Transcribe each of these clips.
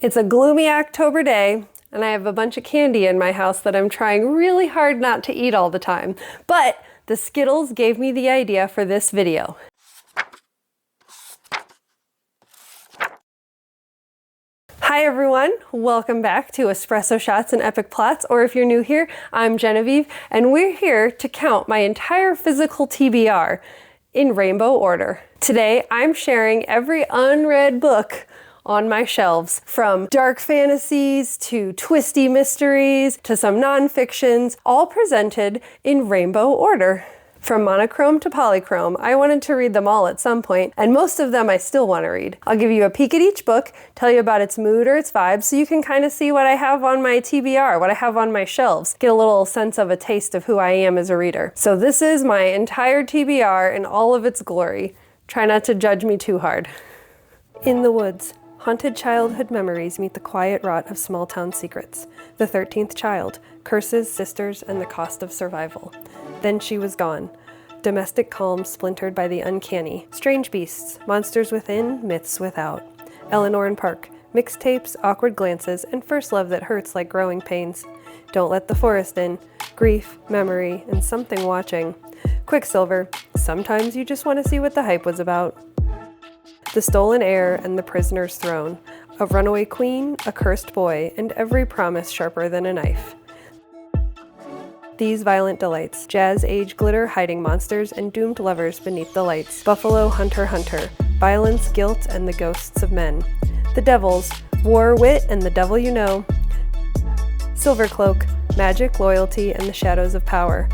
It's a gloomy October day, and I have a bunch of candy in my house that I'm trying really hard not to eat all the time. But the Skittles gave me the idea for this video. Hi everyone, welcome back to Espresso Shots and Epic Plots, or if you're new here, I'm Genevieve, and we're here to count my entire physical TBR in rainbow order. Today, I'm sharing every unread book on my shelves, from dark fantasies to twisty mysteries to some nonfictions, all presented in rainbow order. From monochrome to polychrome, I wanted to read them all at some point, and most of them I still want to read. I'll give you a peek at each book, tell you about its mood or its vibe, so you can kind of see what I have on my TBR, what I have on my shelves, get a little sense of a taste of who I am as a reader. So this is my entire TBR in all of its glory. Try not to judge me too hard. In the Woods. Haunted childhood memories meet the quiet rot of small-town secrets. The 13th child, curses, sisters, and the cost of survival. Then she was gone. Domestic calm splintered by the uncanny. Strange beasts, monsters within, myths without. Eleanor and Park, mixtapes, awkward glances, and first love that hurts like growing pains. Don't let the forest in. Grief, memory, and something watching. Quicksilver, sometimes you just want to see what the hype was about. The Stolen Heir and the Prisoner's Throne, a runaway queen, a cursed boy, and every promise sharper than a knife. These Violent Delights, jazz age glitter hiding monsters and doomed lovers beneath the lights. Buffalo Hunter Hunter, violence, guilt, and the ghosts of men. The Devils, war, wit, and the devil you know. Silver Cloak, magic, loyalty, and the shadows of power.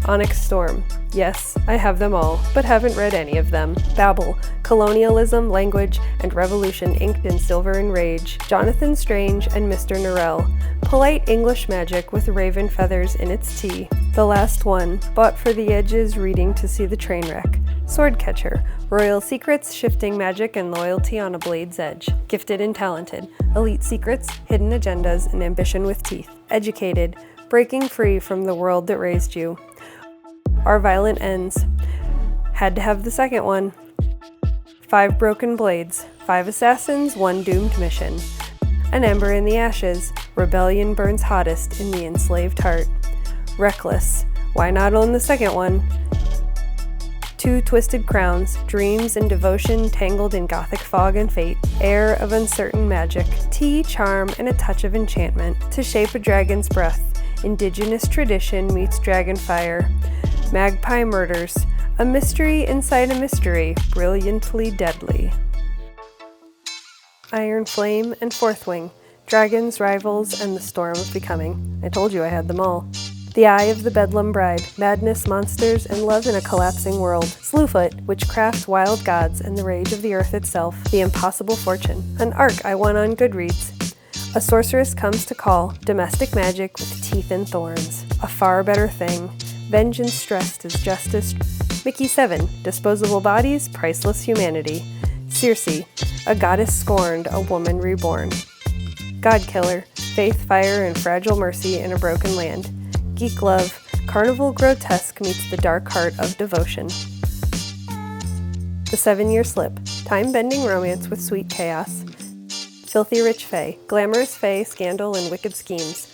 Onyx Storm. Yes, I have them all, but haven't read any of them. Babel, colonialism, language, and revolution inked in silver and rage. Jonathan Strange and Mr. Norrell, polite English magic with raven feathers in its tea. The Last One, bought for the edges, reading to see the train wreck. Swordcatcher, royal secrets, shifting magic, and loyalty on a blade's edge. Gifted and talented, elite secrets, hidden agendas, and ambition with teeth. Educated, breaking free from the world that raised you. Our Violent Ends. Had to have the second one. 5 broken blades, 5 assassins, 1 doomed mission. An ember in the ashes, rebellion burns hottest in the enslaved heart. Reckless, why not own the second one? 2 twisted crowns, dreams and devotion tangled in gothic fog and fate. Air of uncertain magic, tea, charm, and a touch of enchantment to shape a dragon's breath. Indigenous tradition meets dragon fire. Magpie Murders, a mystery inside a mystery, brilliantly deadly. Iron Flame and Fourth Wing, dragons, rivals, and the storm of becoming. I told you I had them all. The Eye of the Bedlam Bride, madness, monsters, and love in a collapsing world. Slewfoot, witchcraft, wild gods, and the rage of the earth itself. The Impossible Fortune, an arc I won on Goodreads. A Sorceress Comes to Call, domestic magic with teeth and thorns. A Far Better Thing. Vengeance stressed as justice. Mickey 7, disposable bodies, priceless humanity. Circe, a goddess scorned, a woman reborn. Godkiller, faith, fire, and fragile mercy in a broken land. Geek Love, carnival grotesque meets the dark heart of devotion. The 7-Year Slip, time-bending romance with sweet chaos. Filthy Rich Fae, glamorous fae, scandal, and wicked schemes.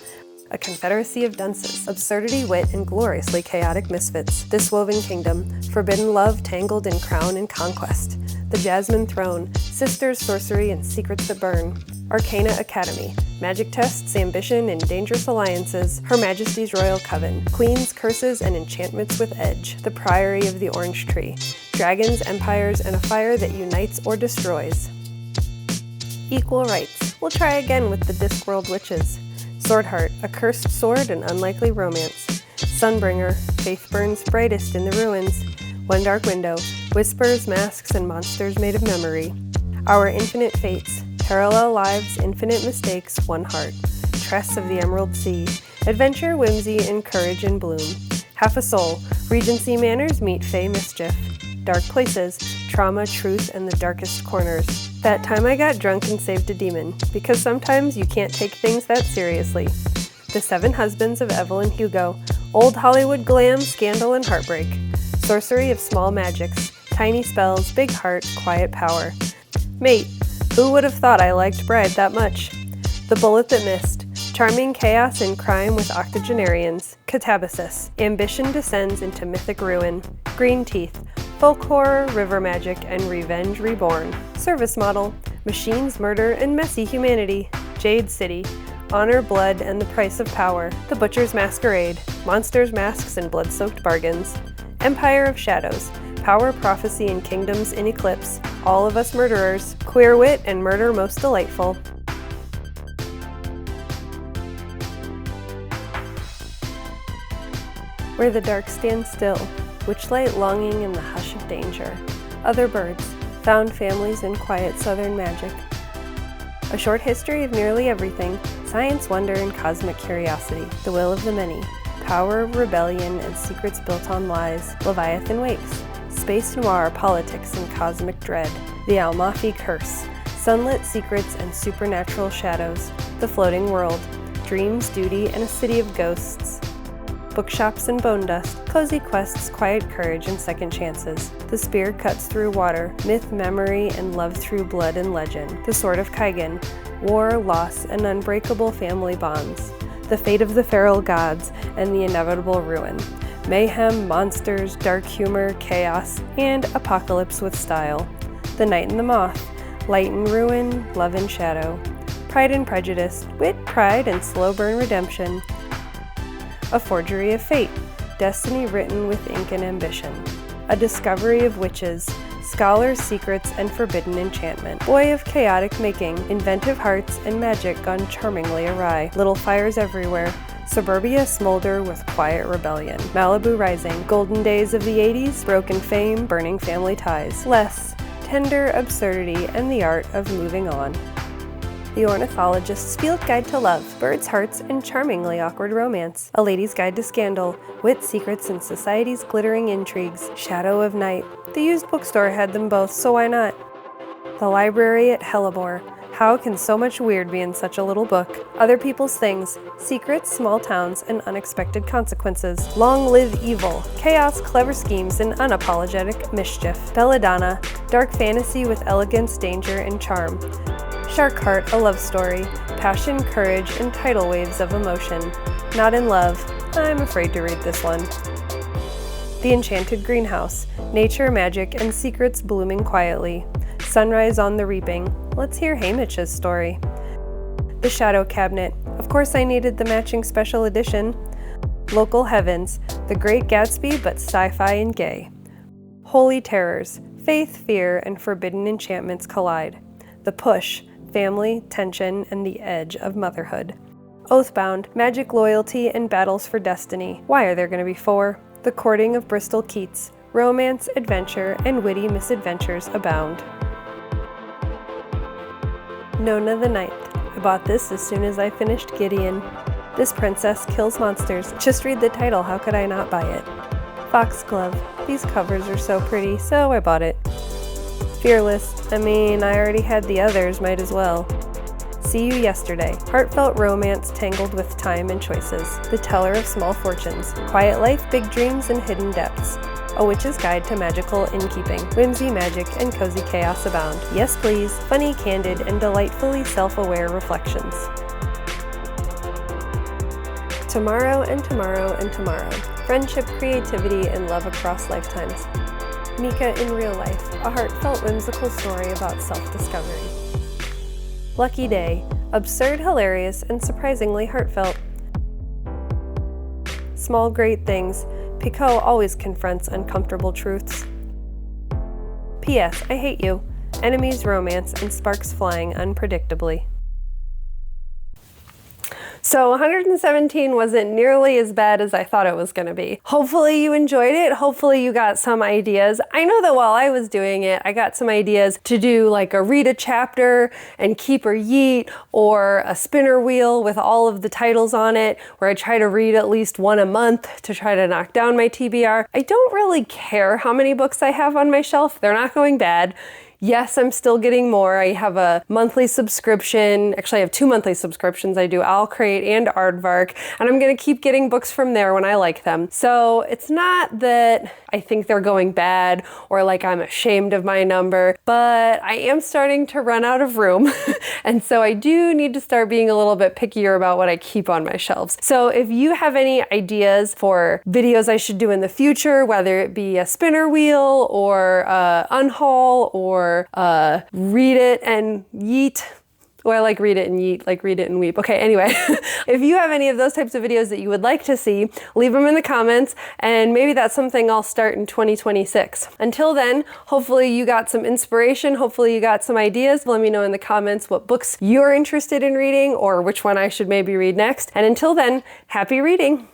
A confederacy of dunces, absurdity, wit, and gloriously chaotic misfits. This Woven Kingdom, forbidden love tangled in crown and conquest. The Jasmine Throne, sisters, sorcery, and secrets that burn. Arcana Academy, magic tests, ambition, and dangerous alliances. Her Majesty's Royal Coven, queens, curses, and enchantments with edge. The Priory of the Orange Tree, dragons, empires, and a fire that unites or destroys. Equal Rights, we'll try again with the Discworld Witches. Swordheart, a cursed sword and unlikely romance. Sunbringer, faith burns brightest in the ruins. One Dark Window, whispers, masks, and monsters made of memory. Our Infinite Fates, parallel lives, infinite mistakes, one heart. Tress of the Emerald Sea, adventure, whimsy, and courage in bloom. Half a Soul, Regency Manners meet Fey mischief. Dark Places, trauma, truth, and the darkest corners. That time I got drunk and saved a demon, because sometimes you can't take things that seriously. The 7 Husbands of Evelyn Hugo, old Hollywood glam, scandal, and heartbreak. Sorcery of small magics, tiny spells, big heart, quiet power. Mate, Who would have thought I liked Bride that much? The Bullet That Missed. Charming chaos and crime with octogenarians. Catabasis. Ambition descends into mythic ruin. Green Teeth. Folk horror, river magic, and revenge reborn. Service model. Machines, murder, and messy humanity. Jade City. Honor, blood, and the price of power. The Butcher's Masquerade. Monsters, masks, and blood-soaked bargains. Empire of Shadows. Power, prophecy, and kingdoms in eclipse. All of us murderers. Queer wit and murder most delightful. Where the dark stands still, witchlight longing in the hush of danger. Other birds, found families in quiet southern magic. A short history of nearly everything, science, wonder, and cosmic curiosity. The will of the many, power of rebellion and secrets built on lies. Leviathan wakes, space noir, politics, and cosmic dread. The Almafi curse, sunlit secrets and supernatural shadows. The floating world, dreams, duty, and a city of ghosts. Bookshops and bone dust, cozy quests, quiet courage, and second chances. The spear cuts through water, myth, memory, and love through blood and legend. The sword of Kaigan, war, loss, and unbreakable family bonds. The fate of the feral gods and the inevitable ruin. Mayhem, monsters, dark humor, chaos, and apocalypse with style. The Night and the Moth, light and ruin, love and shadow. Pride and Prejudice, wit, pride, and slow burn redemption. A Forgery of Fate, destiny written with ink and ambition. A Discovery of Witches, scholars' secrets and forbidden enchantment. Boy of chaotic making, inventive hearts and magic gone charmingly awry. Little fires everywhere, suburbia smolder with quiet rebellion. Malibu Rising, golden days of the 80s, broken fame, burning family ties. Less, tender absurdity and the art of moving on. The Ornithologist's Field Guide to Love, Birds' Hearts, and Charmingly Awkward Romance. A Lady's Guide to Scandal, Wit, Secrets, and Society's Glittering Intrigues. Shadow of Night. The used bookstore had them both, so why not? The Library at Hellebore. How can so much weird be in such a little book? Other People's Things, Secrets, Small Towns, and Unexpected Consequences. Long Live Evil, Chaos, Clever Schemes, and Unapologetic Mischief. Belladonna, Dark Fantasy with Elegance, Danger, and Charm. Shark Heart, A Love Story, Passion, Courage, and Tidal Waves of Emotion. Not in Love, I'm afraid to read this one. The Enchanted Greenhouse, Nature, Magic, and Secrets Blooming Quietly. Sunrise on the Reaping, let's hear Haymitch's story. The Shadow Cabinet, of course I needed the matching special edition. Local Heavens, The Great Gatsby but sci-fi and gay. Holy Terrors, Faith, Fear, and Forbidden Enchantments collide. The Push, Family, tension, and the edge of motherhood. Oathbound, magic, loyalty, and battles for destiny. Why are there going to be 4? The Courting of Bristol Keats. Romance, adventure, and witty misadventures abound. Nona the Ninth. I bought this as soon as I finished Gideon. This princess kills monsters. Just read the title, how could I not buy it? Foxglove. These covers are so pretty, so I bought it. Fearless. I mean, I already had the others, might as well. See You Yesterday. Heartfelt romance tangled with time and choices. The Teller of Small Fortunes. Quiet life, big dreams, and hidden depths. A Witch's Guide to Magical Innkeeping. Whimsy, magic, and cozy chaos abound. Yes, please. Funny, candid, and delightfully self-aware reflections. Tomorrow and tomorrow and tomorrow. Friendship, creativity, and love across lifetimes. Mika in Real Life, a heartfelt, whimsical story about self-discovery. Lucky Day, absurd, hilarious, and surprisingly heartfelt. Small Great Things, Picasso always confronts uncomfortable truths. P.S. I Hate You, enemies, romance, and sparks flying unpredictably. So 117 wasn't nearly as bad as I thought it was going to be. Hopefully you enjoyed it. Hopefully you got some ideas. I know that while I was doing it, I got some ideas to do like a read a chapter and keep or yeet, or a spinner wheel with all of the titles on it, where I try to read at least one a month to try to knock down my TBR. I don't really care how many books I have on my shelf. They're not going bad. Yes, I'm still getting more. I have a monthly subscription. Actually, I have 2 monthly subscriptions. I do Owlcrate and Aardvark, and I'm going to keep getting books from there when I like them. So it's not that I think they're going bad or like I'm ashamed of my number, but I am starting to run out of room. And so I do need to start being a little bit pickier about what I keep on my shelves. So if you have any ideas for videos I should do in the future, whether it be a spinner wheel or unhaul or read it and yeet. Or I like read it and yeet, like read it and weep. Okay, anyway, if you have any of those types of videos that you would like to see, leave them in the comments, and maybe that's something I'll start in 2026. Until then, hopefully you got some inspiration, hopefully you got some ideas. Let me know in the comments what books you're interested in reading or which one I should maybe read next. And until then, happy reading!